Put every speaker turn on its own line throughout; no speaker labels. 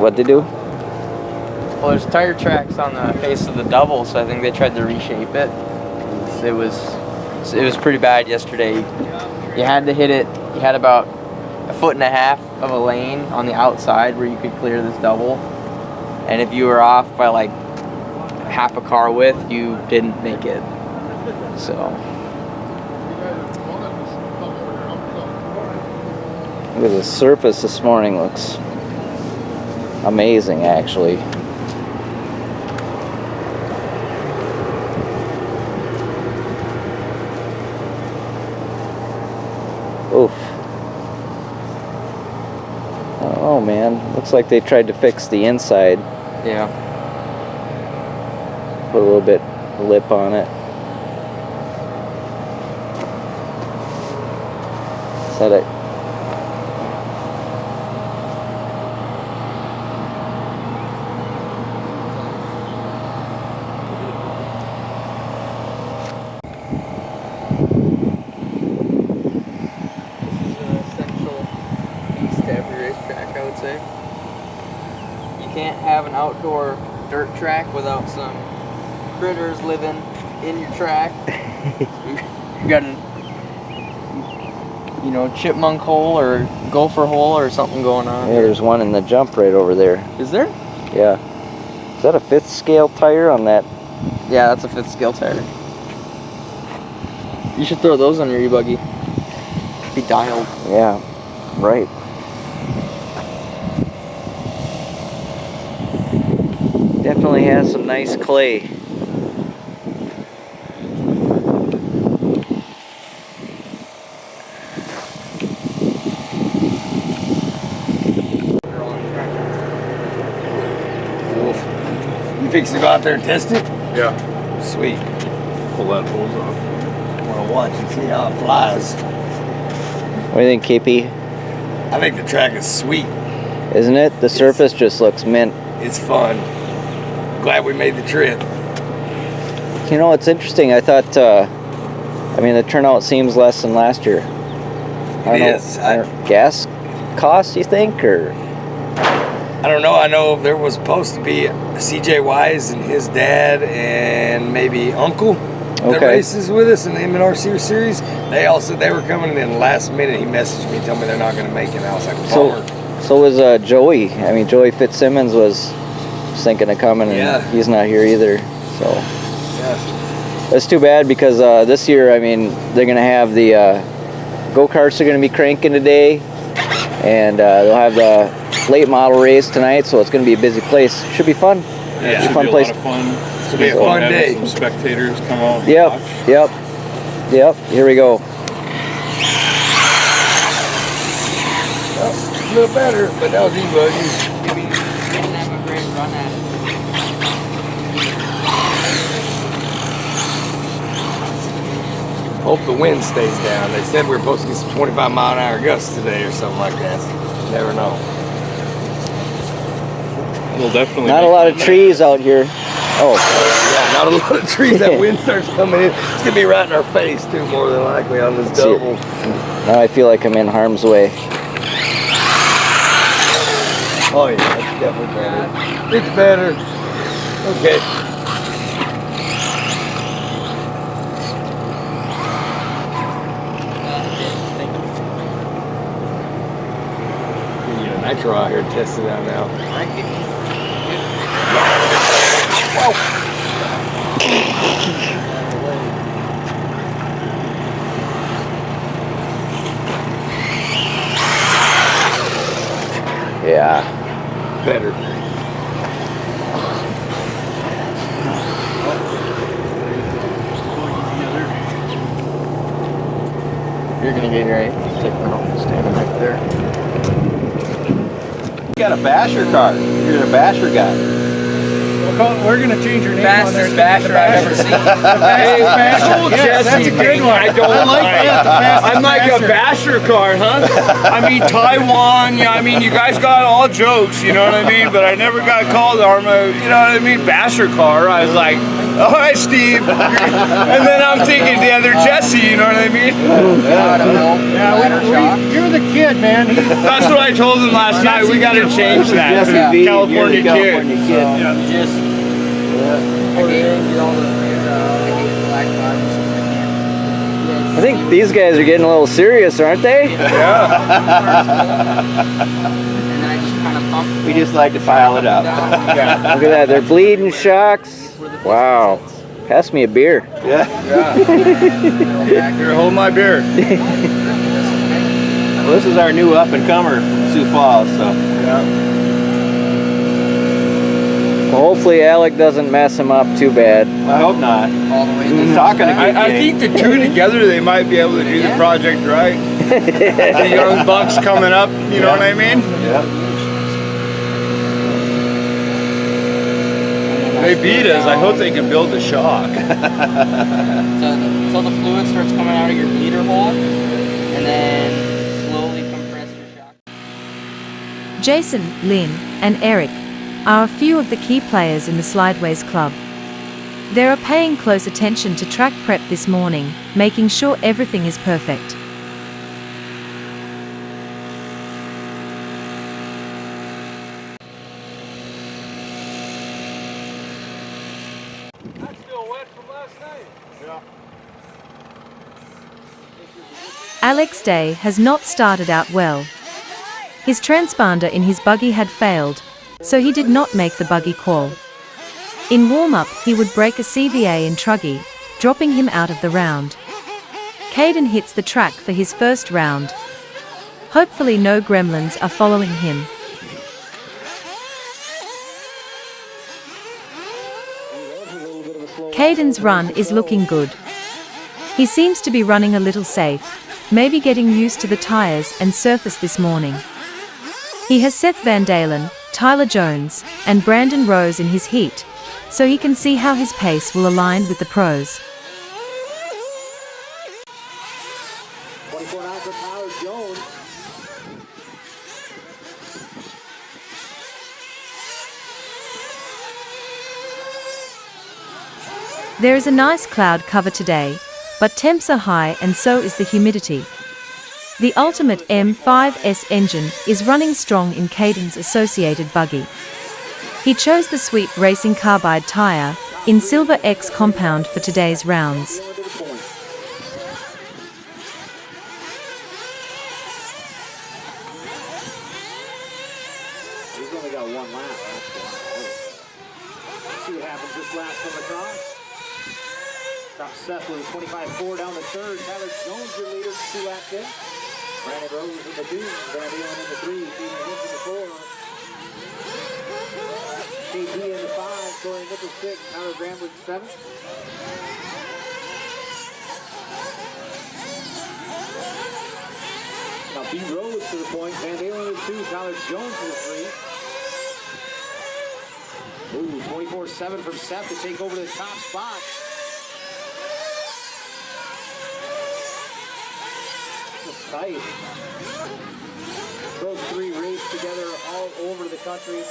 What'd they do?
Well, there's tire tracks on the face of the double, so I think they tried to reshape it. It was pretty bad yesterday. You had to hit it. You had about 1.5 foot of a lane on the outside where you could clear this double, and if you were off by like half a car width, you didn't make it. So
look at the surface this morning. Looks amazing, actually. Oof. Oh man, looks like they tried to fix the inside.
yeah.
Put a little bit of lip on it. Set it.
Can't have an outdoor dirt track without some critters living in your track. You got an, chipmunk hole or gopher hole or something going on.
Yeah, there's one in the jump right over there.
Is there?
Yeah. Is that a 5th scale tire on that?
Yeah, that's a 5th scale tire. You should throw those on your E-buggy. Be dialed.
Yeah, right. Definitely has some nice clay.
You fixing to go out there and test it?
Yeah.
Sweet.
Pull that hose off.
I want to watch and see how it flies.
What do you think, KP?
I think the track is sweet.
Isn't it? The surface just looks mint.
It's fun. Glad we made the trip.
You know, it's interesting. I thought, the turnout seems less than last year.
It is.
Gas costs, you think, or?
I don't know. I know there was supposed to be CJ Wise and his dad and maybe uncle that races with us in the M&R Series. They all said they were coming in last minute. He messaged me, told me they're not going to make it. And I was like, bummer.
So was Joey. I mean, Joey Fitzsimmons was thinking of coming, and he's not here either. So that's too bad, because this year, I mean, they're going to have the go-karts are going to be cranking today, and they'll have the late model race tonight, so it's going to be a busy place. Should be fun.
Yeah, it should be a lot of fun. It's
going to be a fun day.
Some spectators come out.
Yep. Here we go.
Well, a little better, but that was E-buggy.
Didn't have a great run at it.
Hope the wind stays down. They said we were supposed to get some 25-mile-an-hour gusts today or something like that. You never know.
We'll definitely.
Not a lot of trees out here. Oh.
Yeah, not a lot of trees. That wind starts coming in. It's going to be right in our face, too, more than likely on this double.
Now I feel like I'm in harm's way.
Oh, yeah, that's definitely better. It's better. Okay. We need a Nitro out here to test it out now.
Yeah.
Better.
You're gonna get your take one off, standing right there.
You got a basher car. You're a basher guy.
We're gonna change your name.
Fastest basher I've ever seen.
Fastest basher.
Yes,
that's a good one.
I don't
like that.
I'm like a basher car, huh? I mean, Taiwan, yeah, I mean, you guys got all jokes, you know what I mean? But I never got called Arma, you know what I mean? Basher car. I was like, all right, Steve. And then I'm thinking the other Jesse, you know what I mean?
Yeah, you're the kid. kid, man.
That's what I told him last night. We got to change that.
Jesse
California
you're the
kid.
California kid.
Just get all the black bodies.
I think these guys are getting a little serious, aren't they?
And then I just kind of pump.
We just like to pile it up.
Look at that, they're bleeding shocks. Wow. Pass me a beer.
Yeah.
Here, hold my beer.
Well, this is our new up and comer from Sioux Falls, so.
Well, hopefully Alec doesn't mess him up too bad.
I hope not.
All the way
He's talking a good
I
game.
think the two together, they might be able to do the project right. The young bucks coming up, you know what I mean?
Yeah.
They beat us. I hope they can build the shock.
Until the fluid starts coming out of your bleeder hole, and then slowly compress your shock.
Jason, Lynn, and Eric are a few of the key players in the Slidewayz club. They are paying close attention to track prep this morning, making sure everything is perfect. Alec's day has not started out well. His transponder in his buggy had failed, so he did not make the buggy call. In warm-up, he would break a CVA in truggy, dropping him out of the round. Caden hits the track for his first round. Hopefully no gremlins are following him. Caden's run is looking good. He seems to be running a little safe, maybe getting used to the tires and surface this morning. He has Seth VanDalen, Tyler Jones, and Brandon Rose in his heat, so he can see how his pace will align with the pros.
24.9 for Tyler Jones.
There is a nice cloud cover today, but temps are high and so is the humidity. The ultimate M5S engine is running strong in Caden's associated buggy. He chose the Sweep Racing Carbide tire in Silver X compound for today's rounds.
He's only got one lap. Let's see what happens this lap from the cross. Stops Seth with a 25.4 down the third. Tyler Jones, your leader, 2 laps in. Brandon Rose in the 2. VanDalen in the 3. Peter Hinch in the 4. KP in the 5. Corey Nickel 6. Tyler Grambling 7. Now B Rose to the point. VanDalen in the 2. Tyler Jones in the 3. Ooh, 24-7 from Seth to take over the top spot. It's tight. Those 3 race together all over the country.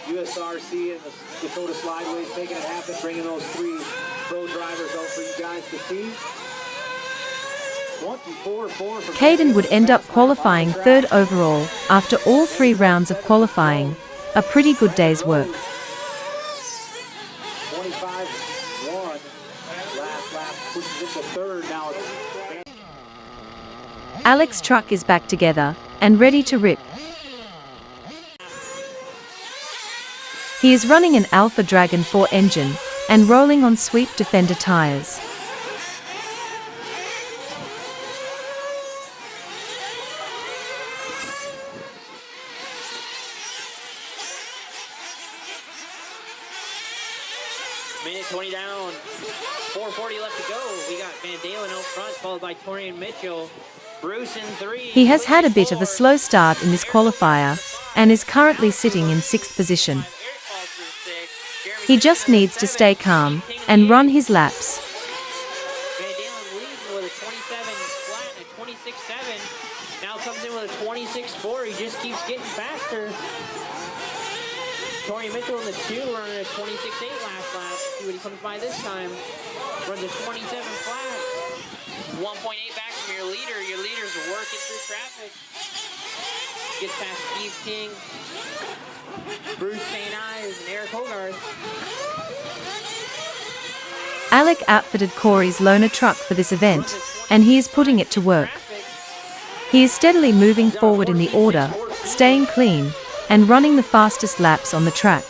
USRC and the Dakota Slidewayz making it happen, bringing those 3 pro drivers out for you guys to see. 24-4 from
Caden would end up qualifying 3rd overall after all 3 rounds of qualifying, a pretty good day's work.
25-1. Last lap pushes into 3rd now.
Alec's truck is back together and ready to rip. He is running an Alpha Dragon 4 engine and rolling on Sweep Defender tires.
Minute 20 down, 4:40 left to go. We got VanDalen out front, followed by Torian Mitchell. Bruce in 3.
He has had a bit of a slow start in this qualifier and is currently sitting in 6th position. He just needs to stay calm and run his laps.
VanDalen leads with a 27 flat and a 26.7. Now comes in with a 26.4. He just keeps getting faster. Torian Mitchell in the 2 running a 26.8 last lap. See what he comes by this time. Runs a 27 flat. 1.8 back from your leader. Your leader's working through traffic. Gets past Steve King, Bruce St. Ives, and Eric Hogarth.
Alec outfitted Corey's loaner truck for this event, and he is putting it to work. He is steadily moving forward in the order, staying clean, and running the fastest laps on the track.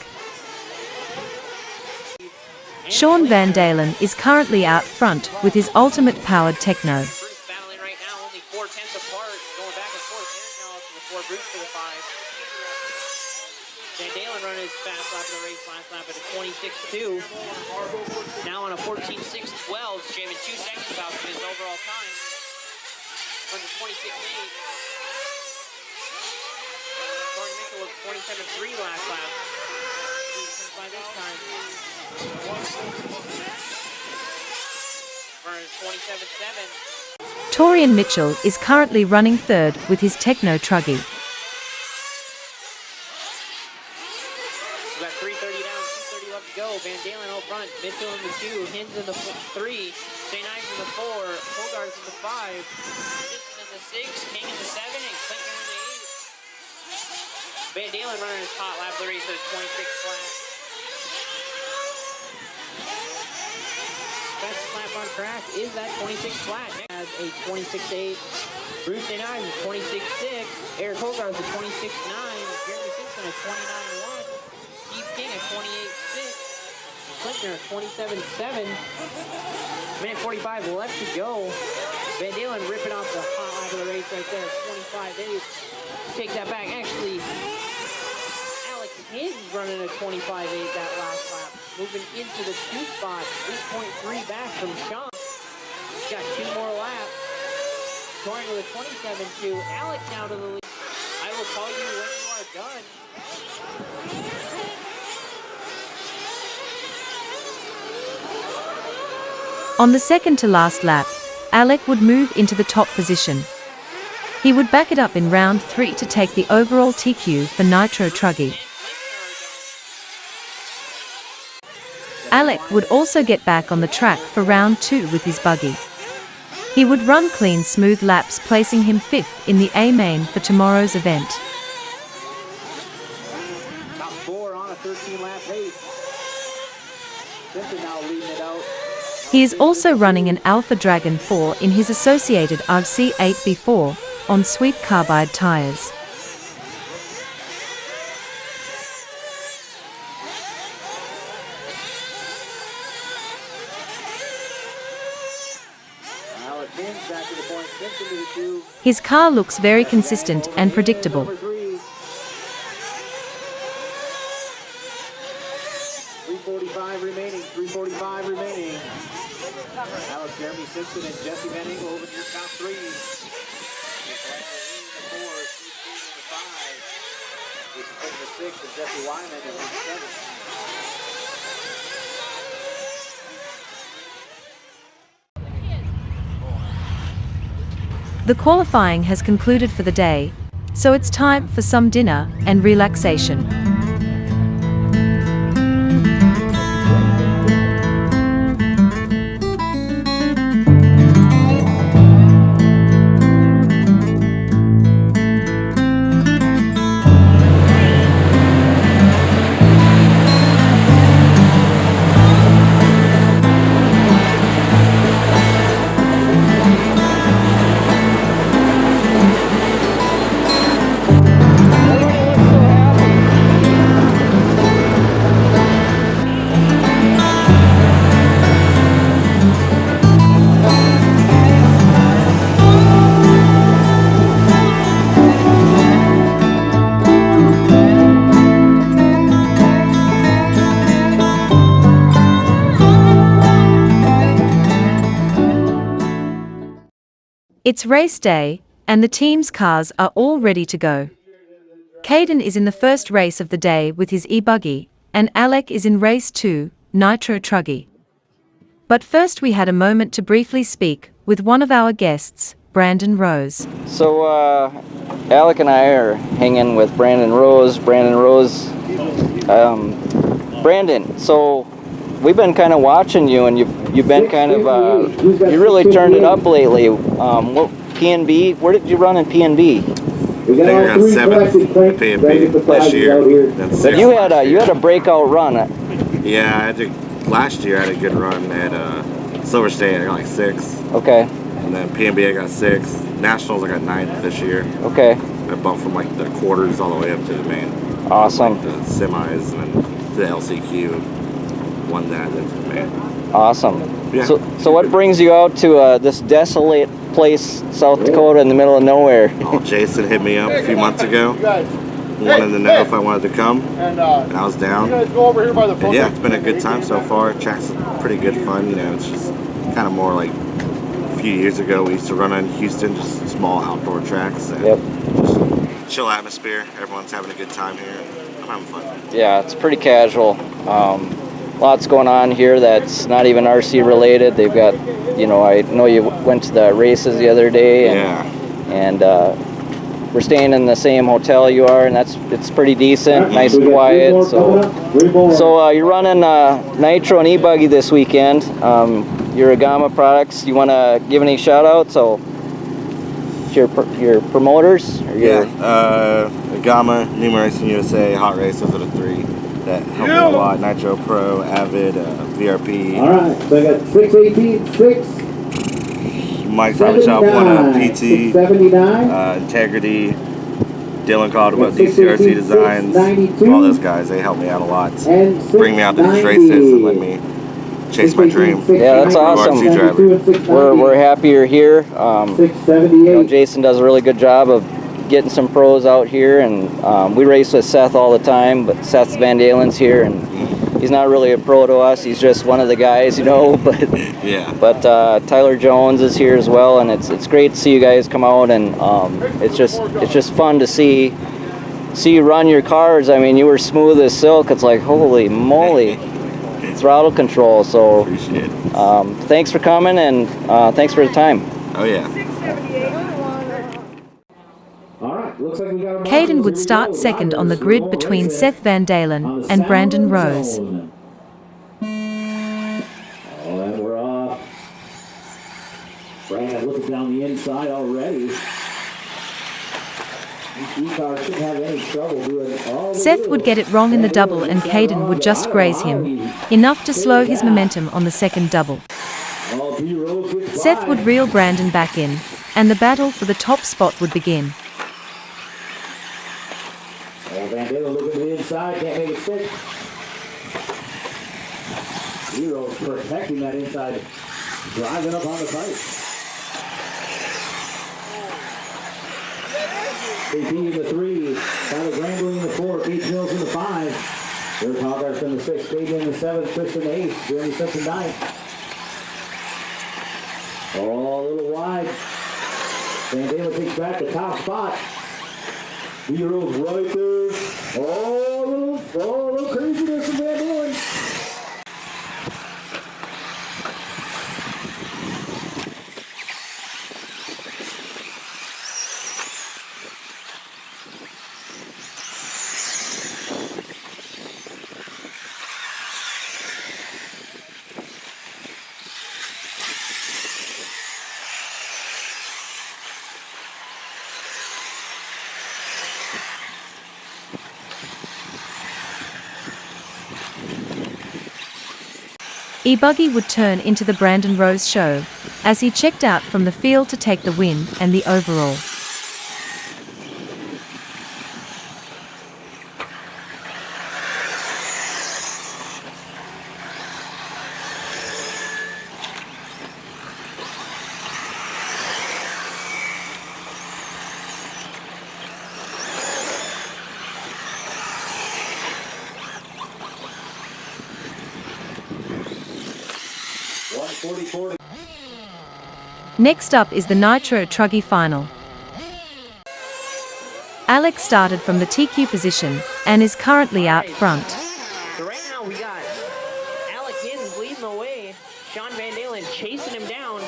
Seth VanDalen is currently out front with his ultimate-powered Techno.
Bruce battling right now, only 4/10 apart, going back and forth. Eric now up to the 4, Bruce to the 5. VanDalen running his fast lap of the race, last lap at a 26.2. Now on a 14.6.12, shaving 2 seconds off of his overall time. Runs a 26.8. Corey Mitchell was 27.3 last lap. By this time. Running 27.7.
Torian Mitchell is currently running third with his Techno truggy.
We've got 3:30 down, 2:30 left to go. VanDalen out front, Mitchell in the 2, Hins in the 3, St. Ives in the 4, Hogarth in the 5, Simpson in the 6, King in the 7, and Clinton in the 8. VanDalen running his hot lap of the race at a 26 flat. Best lap on track is that 26 flat. Has a 26.8. Bruce St. Ives a 26.6. Eric Hogarth a 26.9. Jeremy Simpson a 29.1. Steve King a 28.6. Clintner a 27.7. Minute 45 left to go. VanDalen ripping off the hot lap of the race right there. 25.8. Take that back. Actually, Alex Hins running a 25.8 that last lap. Moving into the 2 spot. 8.3 back from Sean. He's got 2 more laps. Touring with a 27.2. Alex now to the lead. I will call you when you are done.
On the second to last lap, Alec would move into the top position. He would back it up in round 3 to take the overall TQ for Nitro truggy. Alec would also get back on the track for round 2 with his buggy. He would run clean smooth laps, placing him 5th in the A main for tomorrow's event.
Top 4 on a 13-lap pace. Simpson now leading it out.
He is also running an Alpha Dragon 4 in his associated RC 8B4 on sweet carbide tires. His car looks very consistent and predictable.
3:45 remaining. 3:45 remaining. Alex, Jeremy Simpson, and Jesse Van Engel over your top 3. The 4, Steve King in the 5. This is the 6, and Jesse Wyman in the 7.
The qualifying has concluded for the day, so it's time for some dinner and relaxation. It's race day, and the team's cars are all ready to go. Caden is in the first race of the day with his E-buggy, and Alec is in race 2, Nitro truggy. But first we had a moment to briefly speak with one of our guests, Brandon Rose.
So Alec and I are hanging with Brandon Rose. Brandon, so we've been kind of watching you, and you've been kind of you really turned it up lately. What P&B? Where did you run in P&B?
I think I got 7th in P&B this year. Then 6th
You had a breakout run.
Yeah, last year I had a good run at Silver State. I got like 6th.
Okay.
And then P&B I got 6th. Nationals I got 9th this year.
Okay.
I bumped from like the quarters all the way up to the main.
Awesome.
Like the semis and then the LCQ. Won that then to the main.
Awesome.
Yeah.
So what brings you out to this desolate place, South Dakota, in the middle of nowhere?
Oh, Jason hit me up a few months ago. Wanted to know if I wanted to come, and I was down. And yeah, it's been a good time so far. Track's pretty good fun, you know. It's just kind of more like a few years ago we used to run in Houston, just small outdoor tracks. And just chill atmosphere. Everyone's having a good time here. I'm having fun.
Yeah, it's pretty casual. Lots going on here that's not even RC related. They've got, you know, I know you went to the races the other day, and we're staying in the same hotel you are, and it's pretty decent, nice and quiet. So you're running Nitro and E-buggy this weekend. Your Agama products. You want to give any shout outs? So your promoters? Or
Agama, Numa Racing USA, Hot Race, those are the 3 that help me a lot. Nitro Pro, Avid, VRP.
All right, so I got 618, 6.
Mike Farmer Shop won a PT,
79.
Integrity, Dylan called about DCRC Designs. All those guys, they help me out a lot. Bring me out to these races and let me chase my dream.
Yeah, that's awesome.
RC driver.
We're happy you're here. You know, Jason does a really good job of getting some pros out here, and we race with Seth all the time, but Seth VanDalen's here, and he's not really a pro to us. He's just one of the guys, you know. But Tyler Jones is here as well, and it's great to see you guys come out, and it's just fun to see you run your cars. I mean, you were smooth as silk. It's like, holy moly, throttle control. So thanks for coming, and thanks for the time.
Oh yeah.
Caden would start second on the grid between Seth VanDalen and Brandon Rose.
Oh, and we're off. Brandon looking down the inside already. This E-car shouldn't have any trouble doing all the
Seth would get it wrong in the double, and Caden would just graze him, enough to slow his momentum on the second double. Seth would reel Brandon back in, and the battle for the top spot would begin.
VanDalen looking to the inside, can't make it stick. Hero's protecting that inside, driving up on the pipe. 18 in the 3, Tyler Grambling in the 4, Keith Mills in the 5. Eric Hogarth in the 6, Katie in the 7, Chris in the 8, Jeremy Smith in 9. Oh, a little wide. VanDalen takes back the top spot. Heroes right there. Oh, a little craziness in VanDalen.
E-buggy would turn into the Brandon Rose show, as he checked out from the field to take the win and the overall. Next up is the Nitro Truggy final. Alex started from the TQ position and is currently out front.
So right now we got Alex Higgins leading the way. Sean VanDalen chasing him down.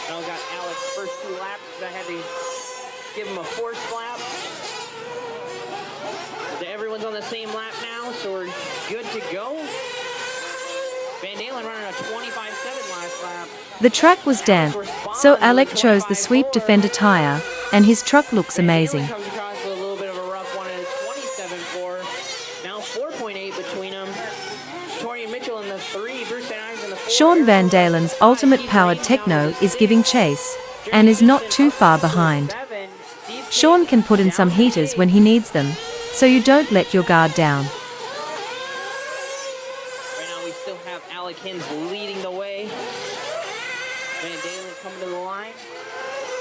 Now we got Alex first 2 laps because I had to give him a forced lap. Everyone's on the same lap now, so we're good to go. VanDalen running a 25.7 last lap.
The track was damp, so Alec chose the Sweep Defender tire, and his truck looks amazing.
Comes across with a little bit of a rough one at a 27.4. Now 4.8 between them. Torian Mitchell in the 3, Bruce St. Ives in the 4.
Sean VanDalen's ultimate-powered Techno is giving chase, and is not too far behind. Sean can put in some heaters when he needs them, so you don't let your guard down.
Right now we still have Alec Hins leading the way. VanDalen coming to the line.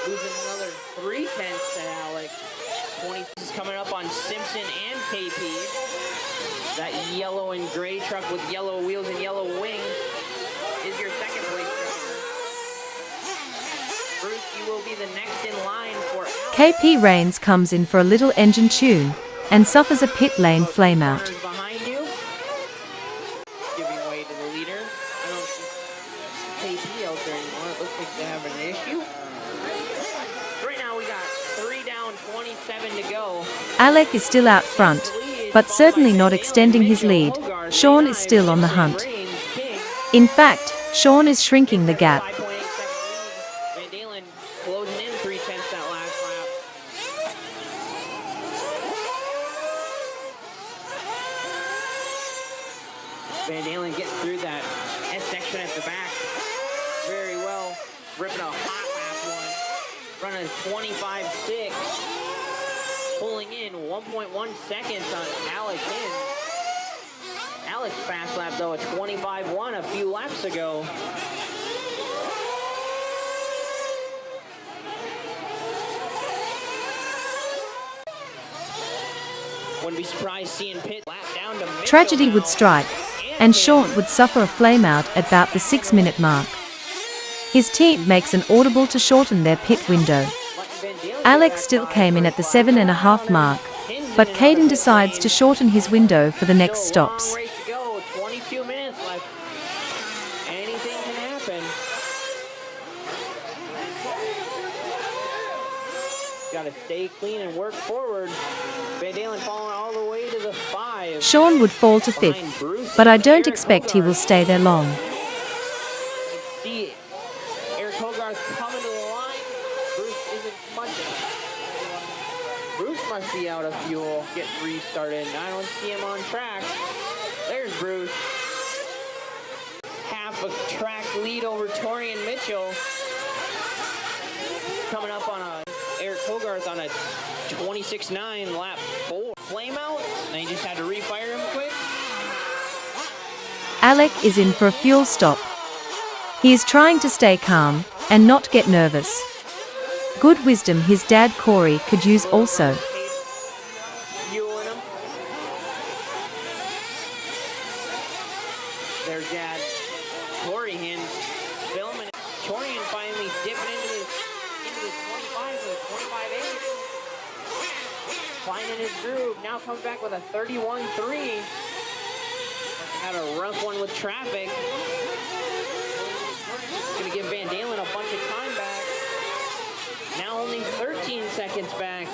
Losing another 0.3 to Alec. 20 is coming up on Simpson and KP. That yellow and gray truck with yellow wheels and yellow wings is your second place driver. Bruce, you will be the next in line for Alec.
KP Rains comes in for a little engine tune, and suffers a pit lane flameout.
Behind you, giving way to the leader. I don't see KP out there anymore. It looks like they have an issue. Right now we got 3 down, 27 to go.
Alec is still out front, but certainly not extending his lead. Sean is still on the hunt. In fact, Sean is shrinking the gap.
5.8 second lead. VanDalen closing in 0.3 that last lap. VanDalen getting through that S section at the back very well. Ripping a hot lap one. Running 25.6. Pulling in 1.1 seconds on Alec in. Alec's fast lap though, a 25.1 a few laps ago. Wouldn't be surprised seeing Pitt lap down to Mitchell.
Tragedy would strike, and Sean would suffer a flameout at about the 6-minute mark. His team makes an audible to shorten their pit window. Alec still came in at the 7.5 mark, but Caden decides to shorten his window for the next stops.
22 minutes left. Anything can happen. Got to stay clean and work forward. VanDalen falling all the way to the 5.
Sean would fall to 5th, but I don't expect he will stay there long.
See Eric Hogarth coming to the line. Bruce isn't munching. Bruce must be out of fuel, getting restarted. I don't see him on track. There's Bruce. Half a track lead over Torian Mitchell. Coming up on Eric Hogarth on a 26.9 lap 4 flameout. And he just had to refire him quick.
Alec is in for a fuel stop. He is trying to stay calm and not get nervous. Good wisdom his dad Corey could use also.
Fueling him. Their dad, Corey Hins, filming it. Torian finally dipping into the 25 with a 25.8. Finding his groove. Now comes back with a 31.3. Had a rough one with traffic. Gonna give VanDalen a bunch of time back. Now only 13 seconds back.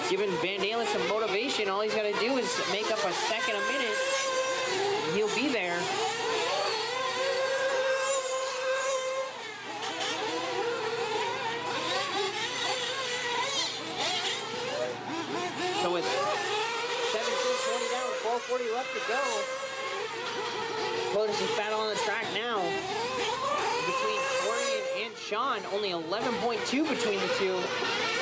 Giving VanDalen some motivation. All he's got to do is make up a second a minute. And he'll be there. So it's 17:20 down with 12:40 left to go. Closest is battle on the track now. Between Torian and Sean, only 11.2 between the two.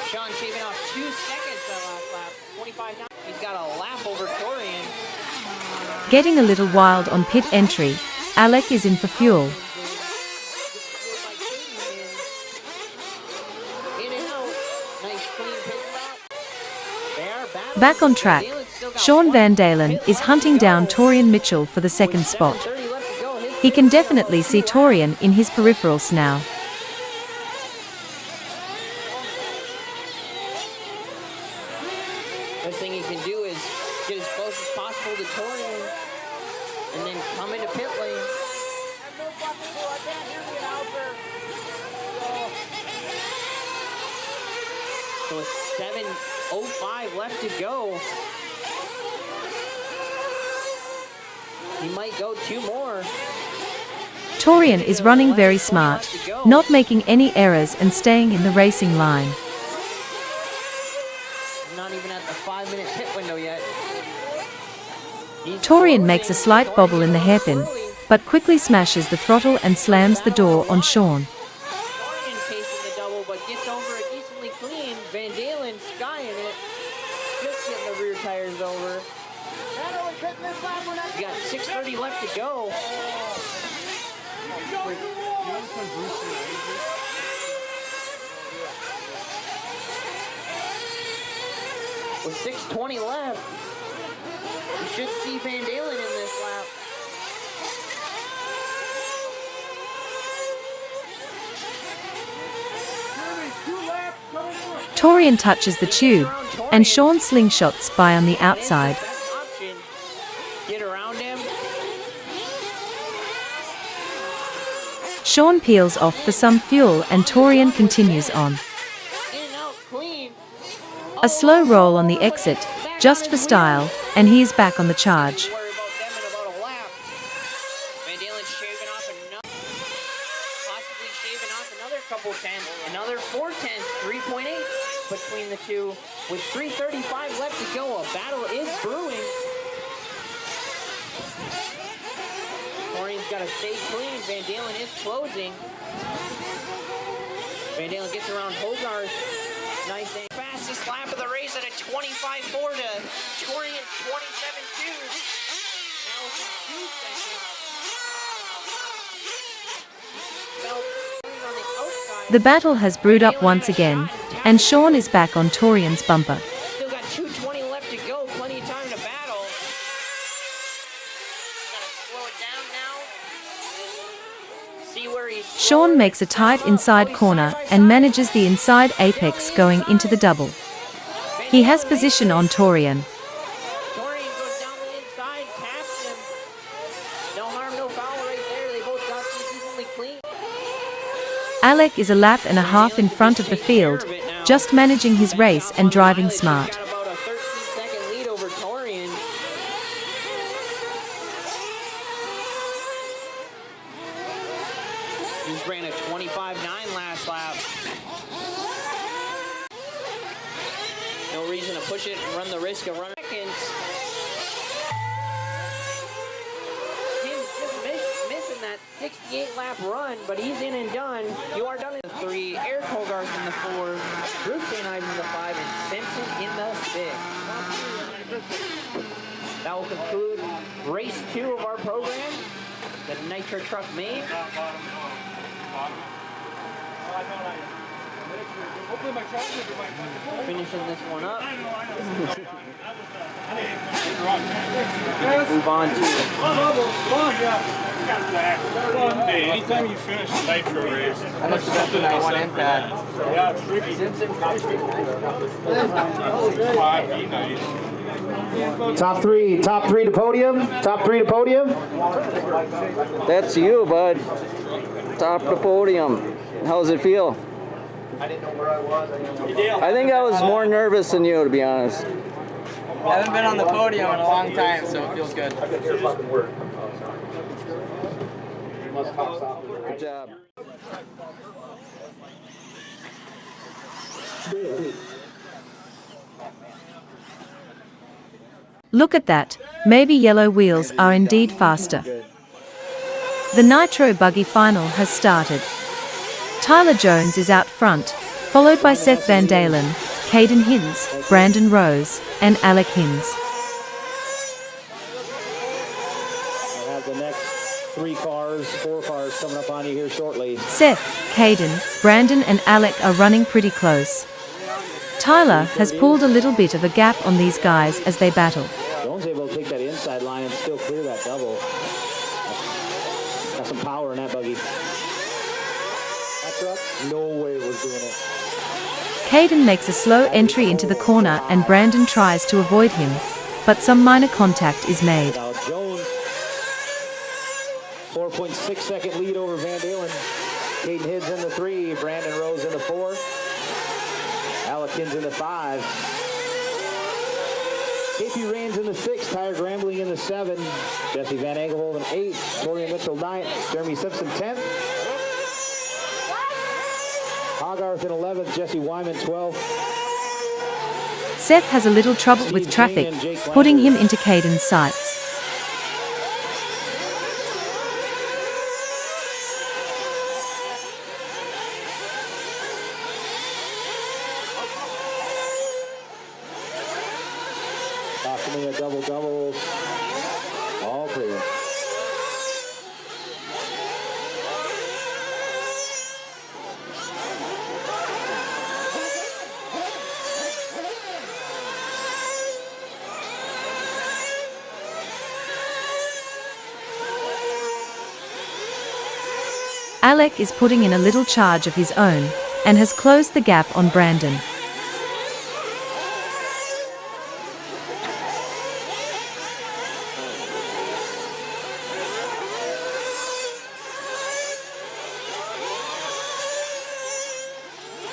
Sean shaving off 2 seconds that last lap. 25 now. He's got a lap over Torian.
Getting a little wild on pit entry, Alec is in for fuel.
In and out. Nice clean pit stop. They are battling.
Back on track, Sean VanDalen is hunting down Torian Mitchell for the second spot. He can definitely see Torian in his peripherals now.
Best thing he can do is get as close as possible to Torian and then come into pit lane. So it's 7:05 left to go. He might go 2 more.
Torian is running very smart, not making any errors and staying in the racing line.
Not even at the 5-minute pit window yet.
Torian makes a slight bobble in the hairpin, but quickly smashes the throttle and slams the door on Sean.
Torian chasing the double, but gets over it decently clean. VanDalen skying it. Just getting the rear tires over. We got 6:30 left to go. With 6:20 left, we should see VanDalen in this lap.
Torian touches the tube, and Sean slingshots by on the outside.
Get around him.
Sean peels off for some fuel and Torian continues on. A slow roll on the exit, just for style, and he is back on the charge.
VanDalen shaving off possibly shaving off another couple tenths, another 4 tenths, 3.8 between the two. With 3:35 left to go, a battle is brewing. Torian's got to stay clean. VanDalen is closing. VanDalen gets around Hogarth. Nice and fastest lap of the race at a 25.4 to Torian 27.2. Now it's 2 seconds.
The battle has brewed up once again, and Sean is back on Torian's bumper.
Still got 2:20 left to go. Plenty of time to battle. Gotta slow it down now. See where he's.
Sean makes a tight inside corner and manages the inside apex going into the double. He has position on Torian.
Torian goes down the inside, taps him. No harm, no foul right there. They both got decently clean.
Alec is a lap and a half in front of the field, just managing his race and driving smart.
Got about a 13-second lead over Torian. Just ran a 25.9 last lap. No reason to push it and run the risk of running seconds. He's just missing that 68 lap run, but he's in and done. You are done in the 3, Eric Hogarth in the 4, Bruce St. Ives in the 5, and Simpson in the 6. That will conclude race 2 of our program, the Nitro Truck Main. Finishing this one up. Move on to.
Hey, anytime you finish a Nitro race,
That's the best that one impact.
Top three to podium. Top 3 to podium.
That's you, bud. Top of the podium. How's it feel?
I didn't know where I was.
I think I was more nervous than you, to be honest.
I haven't been on the podium in a long time, so it feels good.
Good job.
Look at that, maybe yellow wheels are indeed faster. The Nitro buggy final has started. Tyler Jones is out front, followed by Seth VanDalen, Caden Hinz, Brandon Rose, and Alec Hinz.
We'll have the next 4 cars coming up on you here shortly.
Seth, Caden, Brandon and Alec are running pretty close. Tyler has pulled a little bit of a gap on these guys as they battle.
Jones able to take that inside line and still clear that double. Got some power in that buggy. That truck, no way it was doing it.
Caden makes a slow entry into the corner and Brandon tries to avoid him, but some minor contact is made.
Now Jones, 4.6 second lead over VanDalen. Caden Hinz in the 3, Brandon Rose in the 4. Alekins in the 5. KP Rains in the 6. Tyler Grambling in the 7. Jesse VanDalen in 8. Torian Mitchell 9. Jeremy Simpson 10th. Hogarth in 11th. Jesse Wyman 12th.
Seth has a little trouble with traffic, putting him into Caden's sights.
Possibly a double-double. All clear.
Alec is putting in a little charge of his own, and has closed the gap on Brandon.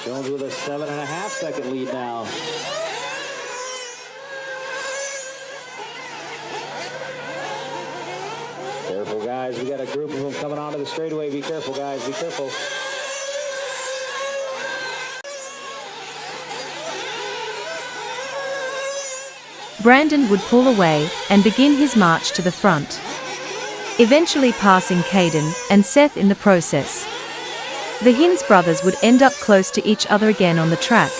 Jones with a 7.5 second lead now. Careful, guys. We got a group of them coming onto the straightaway. Be careful, guys. Be careful.
Brandon would pull away and begin his march to the front, eventually passing Caden and Seth in the process. The Hinz brothers would end up close to each other again on the track,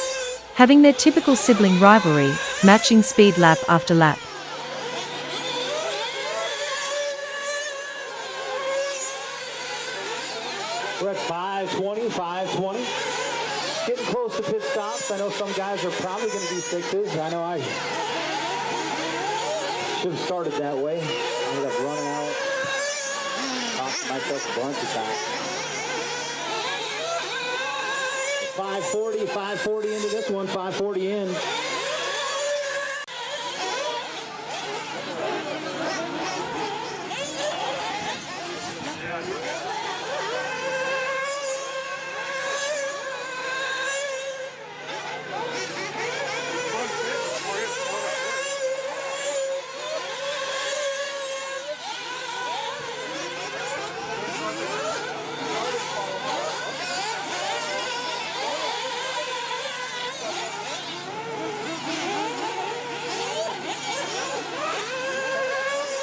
having their typical sibling rivalry, matching speed lap after lap.
We're at 5:20, 5:20. Getting close to pit stops. I know some guys are probably going to do 6s. I know I should have started that way. Ended up running out. Cost myself a bunch of time. 5:40 into this one. 5:40 in.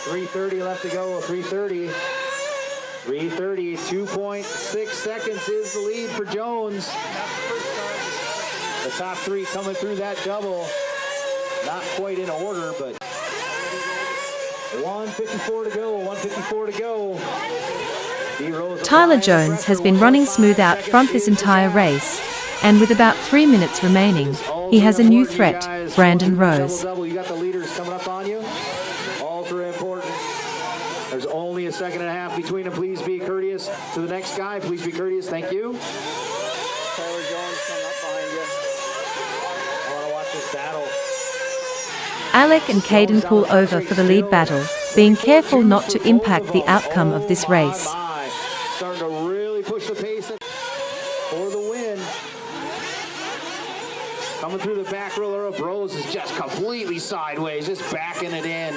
.330 left to go. 3:30. 3:30. 2.6 seconds is the lead for Jones. The top 3 coming through that double. Not quite in order, but 1:54 to go. 1:54 to go.
Tyler Jones has been running smooth out front this entire race, and with about 3 minutes remaining, he has a new threat, Brandon Rose.
You got the leaders coming up on you. Ultra important. There's only a second and a half between them. Please be courteous to the next guy. Please be courteous. Thank you.
Tyler Jones coming up behind you.
I want to watch this battle.
Alec and Caden pull over for the lead battle, being careful not to impact the outcome of this race.
Starting to really push the pace for the win. Coming through the back roller of Rose is just completely sideways, just backing it in.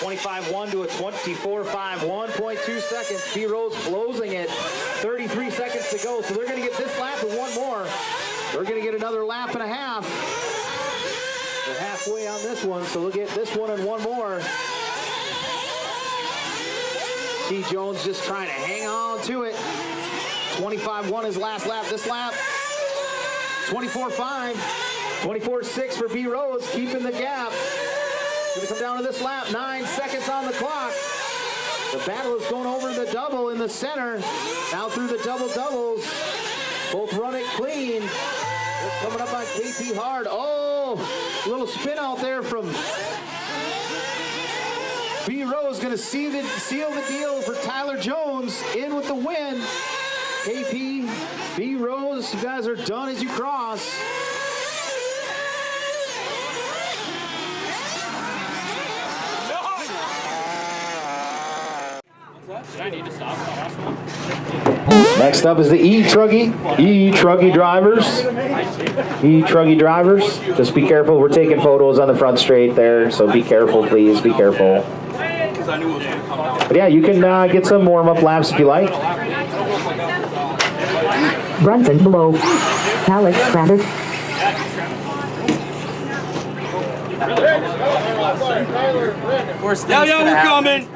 25-1 to a 24-5, 1.2 seconds. B Rose closing it. 33 seconds to go. So they're going to get this lap and one more. They're going to get another lap and a half. They're halfway on this one, so they'll get this one and one more. C. Jones just trying to hang on to it. 25-1 his last lap. This lap, 24-5. 24-6 for B Rose, keeping the gap. Going to come down to this lap, 9 seconds on the clock. The battle is going over the double in the center. Now through the double-doubles. Both run it clean. Just coming up on KP hard. Oh, a little spin out there from B Rose. Going to seal the deal for Tyler Jones in with the win. KP, B Rose, you guys are done as you cross.
Did I need to stop the last one?
Next up is the E-truggy drivers. E-truggy drivers. Just be careful. We're taking photos on the front straight there, so be careful, please. Be careful. But yeah, you can get some warm-up laps if you like.
Brunson below. Alex Crowder.
Of course,
Yeah, we're coming.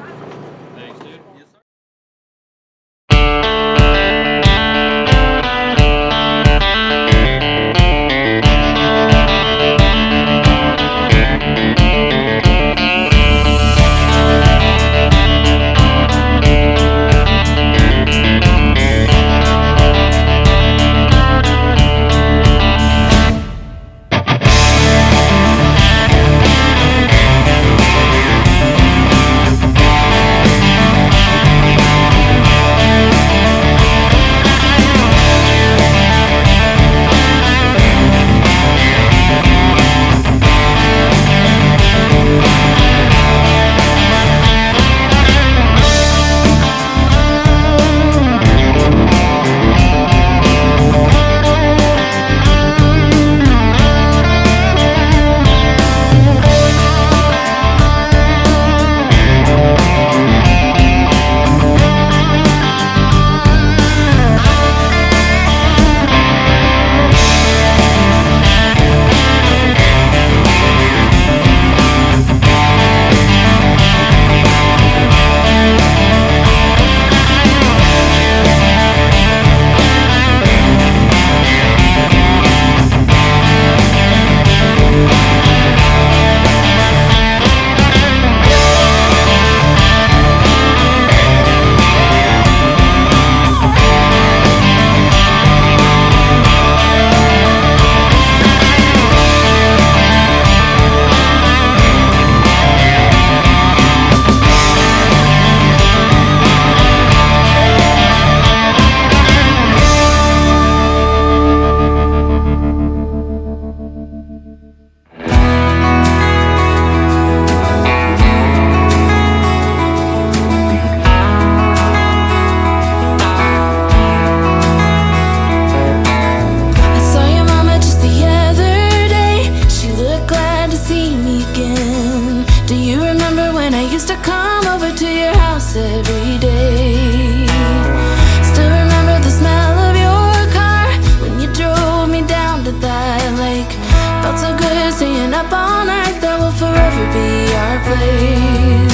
Every day. Still remember the smell of your car when you drove me down to that lake. Felt so good staying up all night. That will forever be our place.